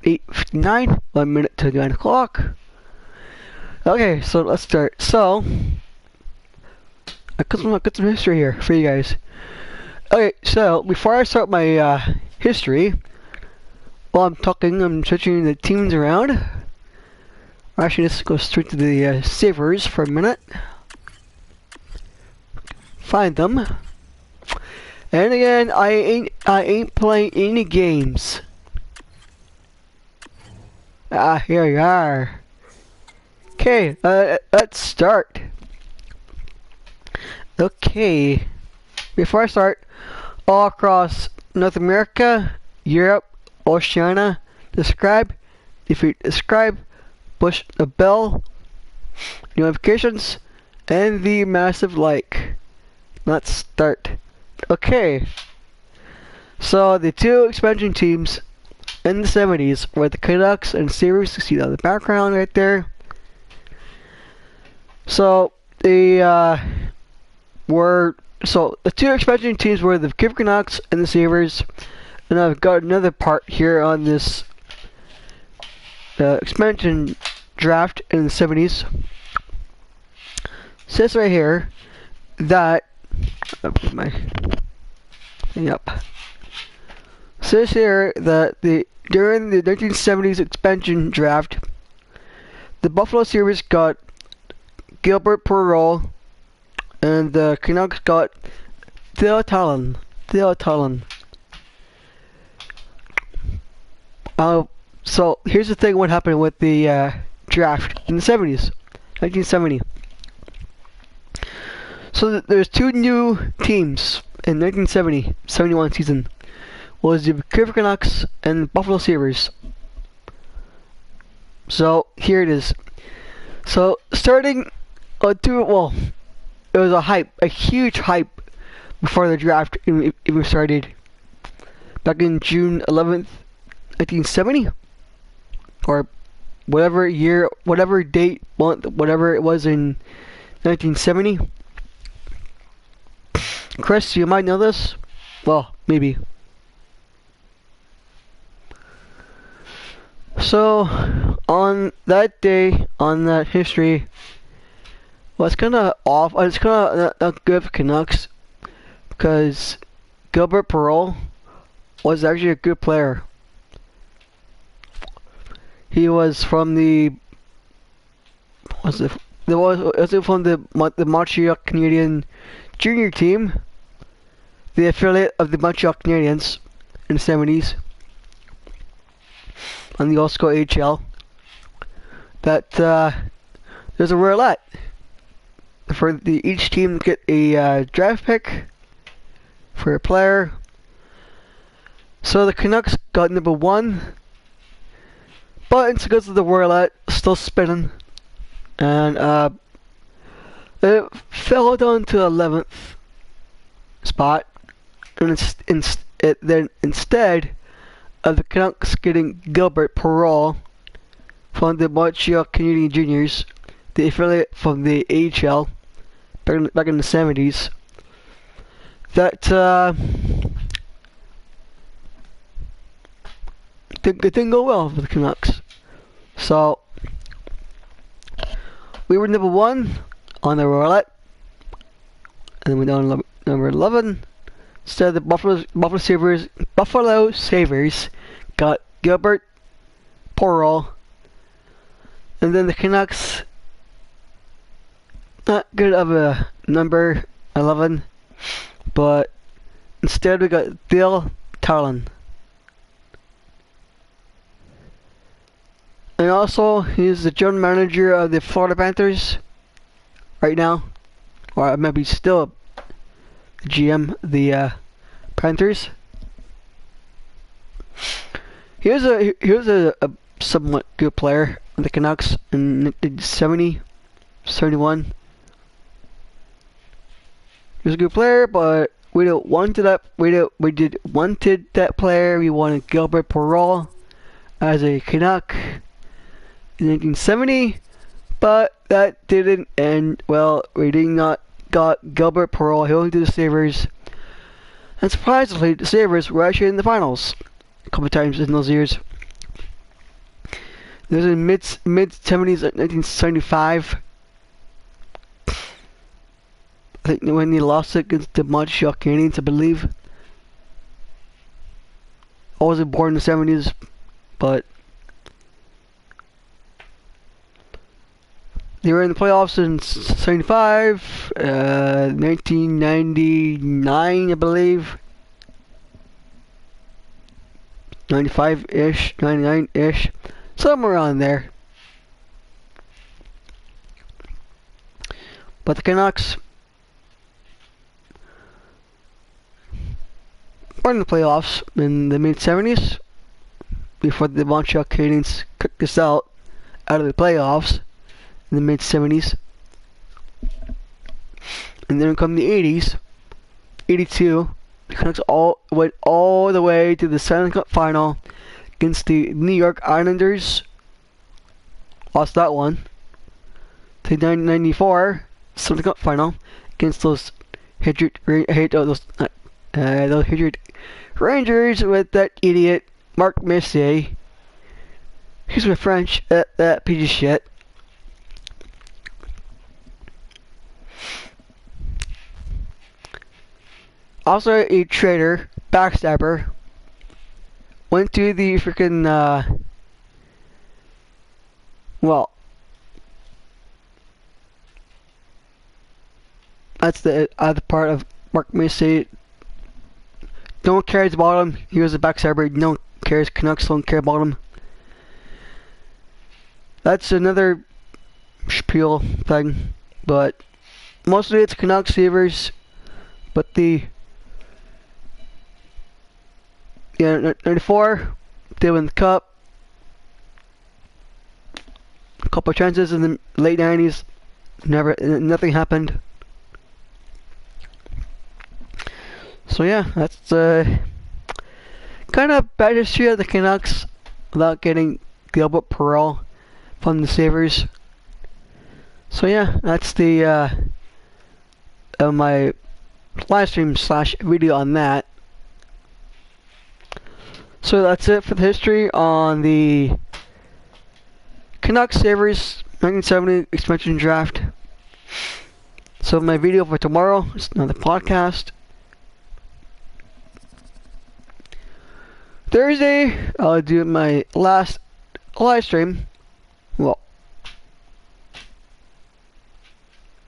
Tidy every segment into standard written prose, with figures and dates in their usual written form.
8:59, 1 minute to 9 o'clock. Okay, so let's start. So, I got some history here for you guys. Okay, so before I start my history, while I'm talking, I'm switching the teams around. Actually, let's go straight to the savers for a minute. Find them. And again, I ain't playing any games. Here you are. Okay, let's start. Okay, before I start, all across North America, Europe, Oceania, subscribe. If you subscribe, push the bell, notifications, and the massive like. Let's start. Okay, so the two expansion teams in the 70s were the Canucks and Sabres. You see that in the background right there. So the two expansion teams were the Canucks and the Sabres, and I've got another part here on this expansion draft in the 70s. Says right here that put my thing up. Says here that during the 1970s expansion draft, the Buffalo Sabres got Gilbert Perreault, and the Canucks got Theo Talon. So here's the thing: what happened with the draft in the 70s, 1970. So there's two new teams in 1970-71 season. Was the Vancouver Canucks and Buffalo Sabres. So here it is. So starting it was a huge hype before the draft even started. Back in June 11th, 1970, or whatever year, whatever date, month, whatever it was in 1970. Chris, you might know this. Well, maybe. So, on that day, on that history, well, it's kind of off. It's kind of not good for Canucks because Gilbert Perreault was actually a good player. He was from the from the Montreal Canadian junior team, the affiliate of the Montreal Canadiens in the 70s, on the Osco AHL. That there's a roulette for each team to get a draft pick for a player. So the Canucks got number 1, but it's because of the roulette still spinning, and it fell down to 11th spot, and then instead of the Canucks getting Gilbert Perreault from the Montreal Canadian Juniors, the affiliate from the AHL back in the 70s, that it didn't go well for the Canucks. So we were number 1 on the roulette, and then we went down number 11. Instead, the Buffalo Sabres got Gilbert Perreault, and then the Canucks, not good of a number 11, but instead we got Theo Talon. And also, he's the general manager of the Florida Panthers right now, or maybe still the GM, the Panthers. He was a somewhat good player in the Canucks in 1970, 71. He was a good player, but we didn't wanted that. Wanted that player. We wanted Gilbert Perreault as a Canuck in 1970, but that didn't end well. We did not got Gilbert Perreault. He only did the Sabres, and surprisingly, the Sabres were actually in the finals a couple of times in those years. This is mid 70s, 1975. I think when they lost it against the Montreal Canadiens, I believe. I wasn't born in the 70s, but they were in the playoffs in 75, 1999, I believe. 95-ish, 99-ish, somewhere around there. But the Canucks were in the playoffs in the mid-70s before the Montreal Canadiens kicked us out of the playoffs in the mid-70s. And then come the 80s, 82, the Canucks went all the way to the Stanley Cup final against the New York Islanders. Lost that one. To 1994 Stanley Cup final against those Hydrid Rangers with that idiot Mark Messier. Excuse my French. That piece of shit. Also a traitor, backstabber, went to the freaking, well, that's the other part of Mark Messier. No one cares about him. He was a backstabber. No one cares. Canucks don't care about him. That's another spiel thing, but mostly it's Canucks savers. But the 94, they win the cup. A couple of chances in the late 90s, nothing happened. So yeah, that's kind of bad history of the Canucks without getting Gilbert Perreault from the Sabres. So yeah, that's the my live stream / video on that. So that's it for the history on the Canucks Sabres 1970 expansion draft. So my video for tomorrow is another podcast. Thursday, I'll do my last live stream. Well,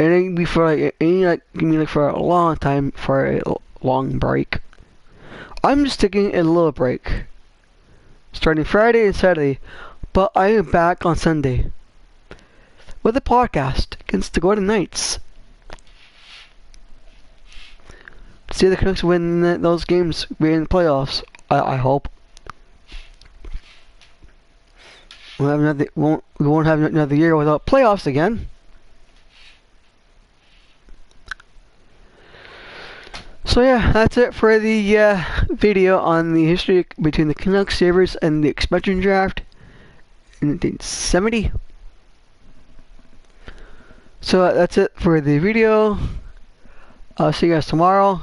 it ain't be for like, for a long time, for a long break. I'm just taking a little break, starting Friday and Saturday, but I am back on Sunday with a podcast against the Golden Knights. See the Canucks win those games, be in the playoffs. I hope. We won't have another year without playoffs again. So yeah, that's it for the video on the history between the Canucks Sabres and the expansion draft in 1970. So that's it for the video. I'll see you guys tomorrow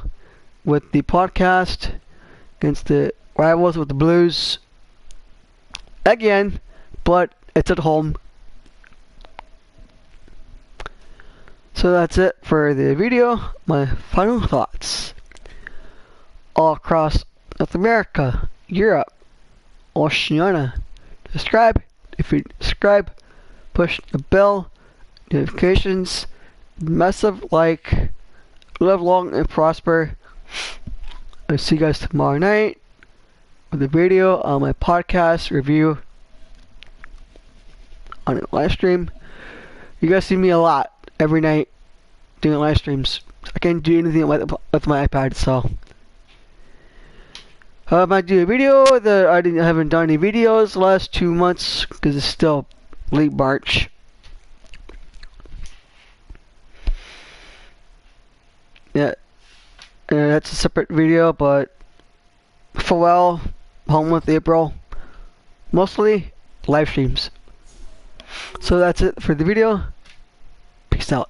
with the podcast against the rivals with the Blues again, but it's at home. So that's it for the video. My final thoughts. All across North America, Europe, Oceania. Subscribe. If you subscribe, push the bell, notifications, massive like. Live long and prosper. I'll see you guys tomorrow night with a video on my podcast review on a live stream. You guys see me a lot every night doing live streams. I can't do anything with my iPad, so I might do a video that I haven't done any videos the last 2 months because it's still late March. Yeah, that's a separate video, but farewell, home with April, mostly live streams. So that's it for the video. Peace out.